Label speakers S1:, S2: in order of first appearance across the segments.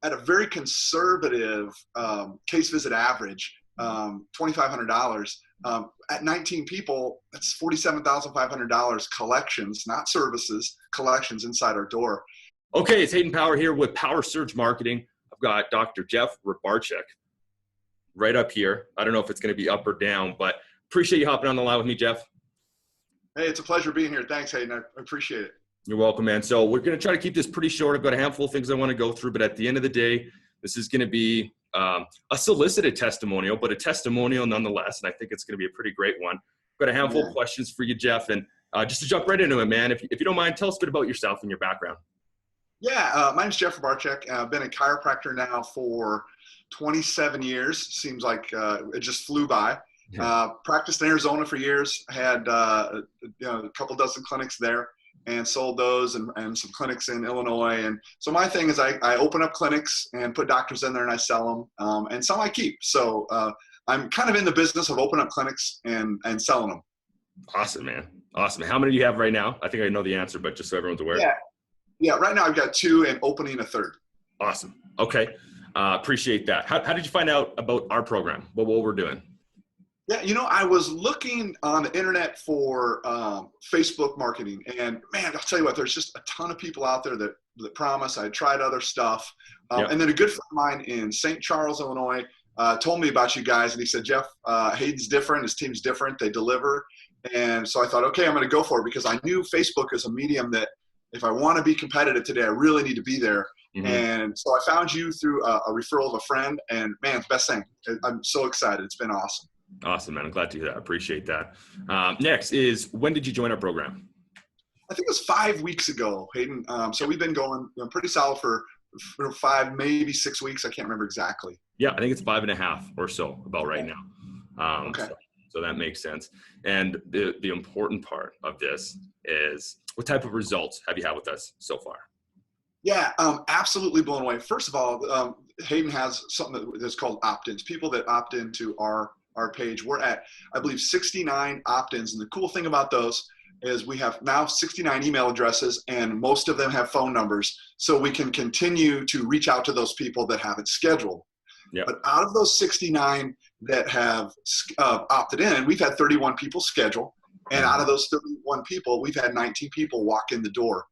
S1: at a very conservative case visit average, $2,500. At 19 people, that's $47,500 collections, not services, collections inside our door.
S2: Okay, it's Hayden Power here with PowerSURGE Marketing. I've got Dr. Jeff Rabarczyk right up here. I don't know if it's going to be up or down, but appreciate you hopping on the line with me, Jeff.
S1: Hey, it's a pleasure being here. Thanks, Hayden. I appreciate it.
S2: You're welcome, man. So we're going to try to keep this pretty short. I've got a handful of things I want to go through, but at the end of the day, this is going to be a solicited testimonial, but a testimonial nonetheless, and I think it's going to be a pretty great one. I've got a handful of questions for you, Jeff, and just to jump right into it, man, if you don't mind, tell us a bit about yourself and your background.
S1: Yeah, my name's Jeff Rabarczyk. I've been a chiropractor now for 27 years. Seems like it just flew by. Practiced in Arizona for years. Had a couple dozen clinics there and sold those, and some clinics in Illinois. And so my thing is I open up clinics and put doctors in there and I sell them, and some I keep. So I'm kind of in the business of opening up clinics and selling them.
S2: Awesome, man. Awesome. How many do you have right now? I think I know the answer, but just so everyone's aware.
S1: Yeah, right now I've got 2 and opening a 3rd.
S2: Awesome. Okay. Appreciate that. How did you find out about our program? What we're doing?
S1: Yeah, I was looking on the internet for Facebook marketing, and man, I'll tell you what, there's just a ton of people out there that promise. I tried other stuff. And then a good friend of mine in St. Charles, Illinois, told me about you guys, and he said, Jeff, Hayden's different, his team's different, they deliver. And so I thought, okay, I'm going to go for it, because I knew Facebook is a medium that if I want to be competitive today, I really need to be there. Mm-hmm. And so I found you through a referral of a friend, and man, it's the best thing. I'm so excited. It's been awesome.
S2: Awesome, man. I'm glad to hear that. I appreciate that. Next is, when did you join our program?
S1: I think it was 5 weeks ago, Hayden. So we've been going pretty solid for 5, maybe 6 weeks. I can't remember exactly.
S2: Yeah, I think it's 5.5 or so about right now.
S1: Okay.
S2: So that makes sense. And the important part of this is, what type of results have you had with us so far?
S1: Yeah, absolutely blown away. First of all, Hayden has something that's called opt-ins. People that opt into our page. We're at, I believe, 69 opt-ins. And the cool thing about those is we have now 69 email addresses, and most of them have phone numbers. So we can continue to reach out to those people that haven't scheduled. Yep. But out of those 69 that have opted in, we've had 31 people schedule. And out of those 31 people, we've had 19 people walk in the door.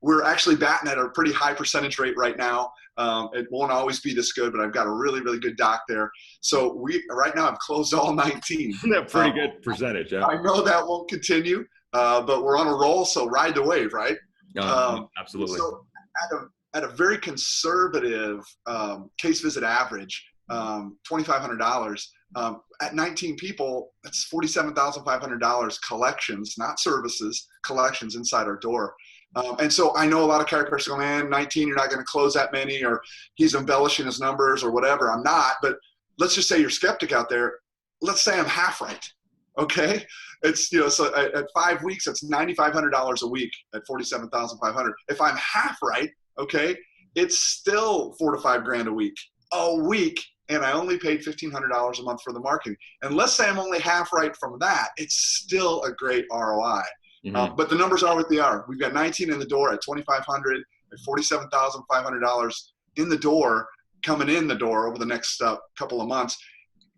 S1: We're actually batting at a pretty high percentage rate right now. It won't always be this good, but I've got a really, really good doc there. So right now I've closed all 19.
S2: That's pretty good percentage. Yeah.
S1: I know that won't continue, but we're on a roll. So ride the wave, right?
S2: Absolutely.
S1: So at a very conservative case visit average, $2,500, at 19 people, that's $47,500 collections, not services, collections inside our door. And so I know a lot of chiropractors go, man, 19, you're not going to close that many, or he's embellishing his numbers or whatever. I'm not, but let's just say you're skeptic out there. Let's say I'm half right. Okay. It's, so at 5 weeks, it's $9,500 a week at $47,500. If I'm half right, okay, it's still $4 to $5 grand a week. And I only paid $1,500 a month for the marketing. And let's say I'm only half right from that, it's still a great ROI. Mm-hmm. But the numbers are what they are. We've got 19 in the door at $2,500, at $47,500 in the door, coming in the door over the next couple of months.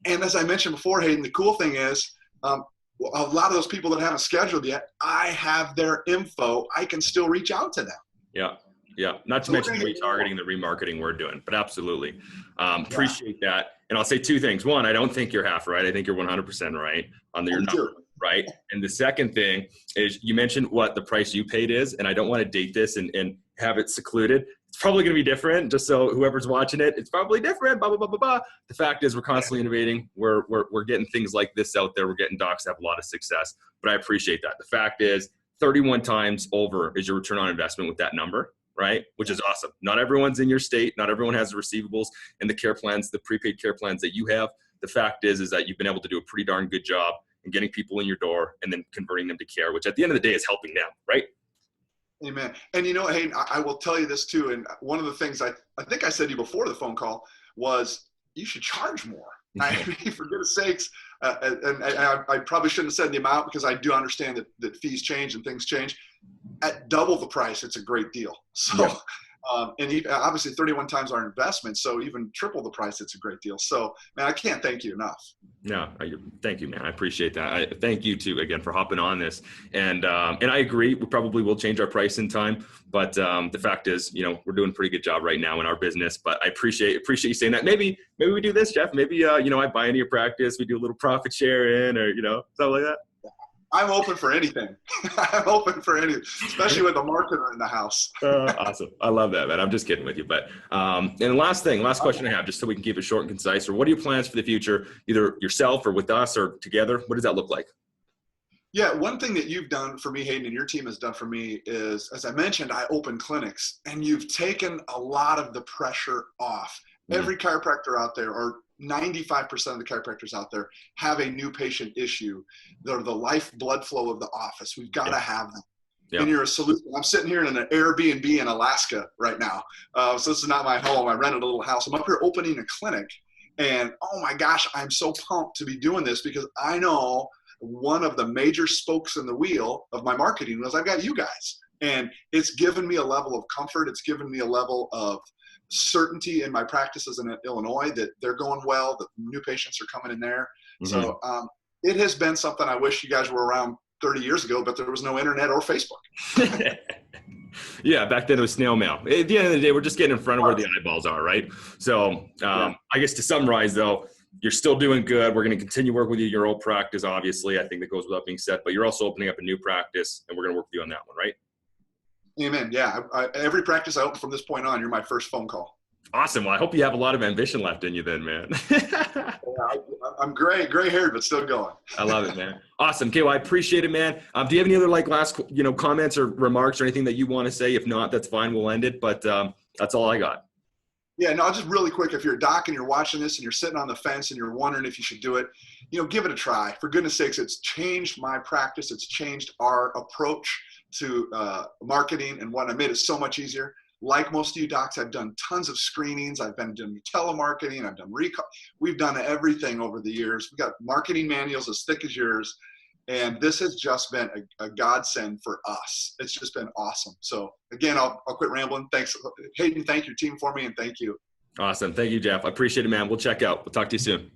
S1: And as I mentioned before, Hayden, the cool thing is a lot of those people that haven't scheduled yet, I have their info. I can still reach out to them.
S2: Yeah. Yeah. Not to mention the retargeting, the remarketing we're doing, but absolutely. Appreciate that. And I'll say 2 things. One, I don't think you're half right. I think you're 100% right on your number, right? And the second thing is, you mentioned what the price you paid is, and I don't want to date this and have it secluded. It's probably going to be different, just so whoever's watching it, it's probably different, blah, blah, blah, blah, blah. The fact is, we're constantly innovating. We're getting things like this out there. We're getting docs that have a lot of success, but I appreciate that. The fact is, 31 times over is your return on investment with that number, right? Which is awesome. Not everyone's in your state. Not everyone has the receivables and the care plans, the prepaid care plans that you have. The fact is that you've been able to do a pretty darn good job in getting people in your door and then converting them to care, which at the end of the day is helping them, right?
S1: Amen. And Hayden, I will tell you this too. And one of the things I think I said to you before the phone call was, you should charge more. I mean, for goodness sakes, and I probably shouldn't have said the amount, because I do understand that fees change and things change. At double the price, it's a great deal. So Obviously 31 times our investment. So even triple the price, it's a great deal. So man, I can't thank you enough.
S2: No, thank you, man. I appreciate that. I thank you too, again, for hopping on this. And I agree, we probably will change our price in time. But the fact is, we're doing a pretty good job right now in our business. But I appreciate you saying that. Maybe we do this, Jeff. Maybe, I buy into your practice. We do a little profit share in, or, something like that.
S1: I'm open for anything. I'm open for anything, especially with a marketer in the house.
S2: Awesome. I love that, man. I'm just kidding with you. But, and last question I have, just so we can keep it short and concise, or what are your plans for the future, either yourself or with us or together? What does that look like?
S1: Yeah, one thing that you've done for me, Hayden, and your team has done for me is, as I mentioned, I open clinics, and you've taken a lot of the pressure off. Every chiropractor out there, or 95% of the chiropractors out there, have a new patient issue. They're the life blood flow of the office. We've got to have them. And you're a solution. I'm sitting here in an Airbnb in Alaska right now. So this is not my home. I rented a little house. I'm up here opening a clinic, and oh my gosh, I'm so pumped to be doing this, because I know one of the major spokes in the wheel of my marketing was I've got you guys. And it's given me a level of comfort. It's given me a level of certainty in my practices in Illinois that they're going well, that new patients are coming in there. So it has been something. I wish you guys were around 30 years ago, but there was no internet or Facebook.
S2: Yeah, back then it was snail mail. At the end of the day, we're just getting in front of where the eyeballs are, right? So I guess to summarize, though, you're still doing good. We're going to continue work with you in your old practice, obviously. I think that goes without being said. But you're also opening up a new practice, and we're going to work with you on that one, right?
S1: Amen. Yeah. Every practice I open from this point on, you're my first phone call.
S2: Awesome. Well, I hope you have a lot of ambition left in you then, man.
S1: I'm gray-haired, but still going.
S2: I love it, man. Awesome. Okay. Well, I appreciate it, man. Do you have any other last, comments or remarks or anything that you want to say? If not, that's fine. We'll end it. But that's all I got.
S1: Yeah, no, just really quick. If you're a doc and you're watching this and you're sitting on the fence and you're wondering if you should do it, give it a try. For goodness sakes, it's changed my practice. It's changed our approach to marketing and what I made it so much easier. Like most of you docs, I've done tons of screenings. I've been doing telemarketing. I've done recall. We've done everything over the years. We've got marketing manuals as thick as yours. And this has just been a godsend for us. It's just been awesome. So again, I'll quit rambling. Thanks, Hayden. Thank your team for me, and thank you.
S2: Awesome. Thank you, Jeff. I appreciate it, man. We'll check out. We'll talk to you soon.